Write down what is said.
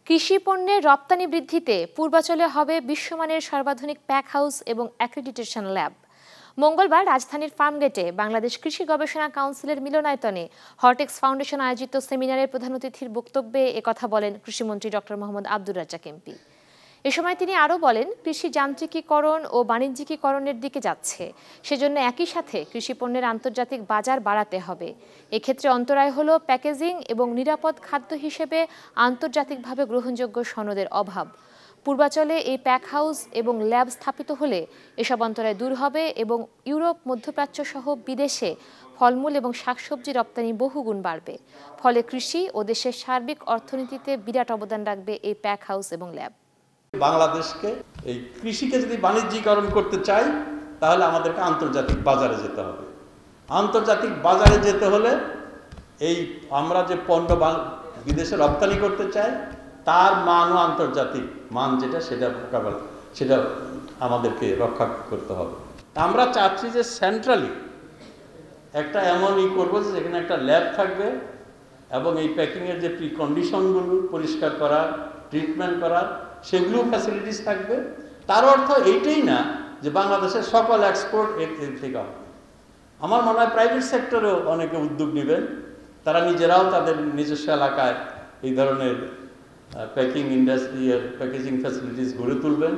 কৃষি পণ্যের রপ্তানি বৃদ্ধিতে পূর্বাচলে হবে বিশ্বমানের সর্বাধুনিক প্যাক হাউস এবং অ্যাক্রিডিটেশন ল্যাব। মঙ্গলবার রাজধানীর ফার্মগেটে বাংলাদেশ কৃষি গবেষণা কাউন্সিলের মিলনায়তনে হরটেক্স ফাউন্ডেশন আয়োজিত সেমিনারের প্রধান অতিথির বক্তব্যে একথা বলেন কৃষিমন্ত্রী ডক্টর মোহাম্মদ আব্দুর রাজ্জাক এমপি। এ সময় তিনি আরও বলেন, কৃষি যান্ত্রিকীকরণ ও বাণিজ্যিকীকরণের দিকে যাচ্ছে, সেজন্য একই সাথে কৃষি পণ্যের আন্তর্জাতিক বাজার বাড়াতে হবে। এক্ষেত্রে অন্তরায় হল প্যাকেজিং এবং নিরাপদ খাদ্য হিসেবে আন্তর্জাতিকভাবে গ্রহণযোগ্য সনদের অভাব। পূর্বাচলে এই প্যাক হাউস এবং ল্যাব স্থাপিত হলে এসব অন্তরায় দূর হবে এবং ইউরোপ, মধ্যপ্রাচ্য সহ বিদেশে ফলমূল এবং শাকসবজি রপ্তানি বহুগুণ বাড়বে। ফলে কৃষি ও দেশের সার্বিক অর্থনীতিতে বিরাট অবদান রাখবে এই প্যাক হাউস এবং ল্যাব। বাংলাদেশকে এই কৃষিকে যদি বাণিজ্যিকরণ করতে চাই তাহলে আমাদেরকে আন্তর্জাতিক বাজারে যেতে হবে। আন্তর্জাতিক বাজারে যেতে হলে এই আমরা যে পণ্য বিদেশে রপ্তানি করতে চাই তার মানও আন্তর্জাতিক মান সেটা আমাদেরকে রক্ষা করতে হবে। আমরা চাচ্ছি যে সেন্ট্রালি একটা এমনই করবো যেখানে একটা ল্যাব থাকবে এবং এই প্যাকিংয়ের যে প্রিকন্ডিশনগুলো পরিষ্কার করা, ট্রিটমেন্ট করা, সেগুলো ফ্যাসিলিটিস থাকবে। তার অর্থ এইটাই না যে বাংলাদেশের সকল এক্সপোর্ট এর থেকে হবে। আমার মনে হয় প্রাইভেট সেক্টরেও অনেকে উদ্যোগ নেবেন, তারা নিজেরাও তাদের নিজস্ব এলাকায় এই ধরনের প্যাকিং ইন্ডাস্ট্রি এর প্যাকেজিং ফ্যাসিলিটিস গড়ে তুলবেন।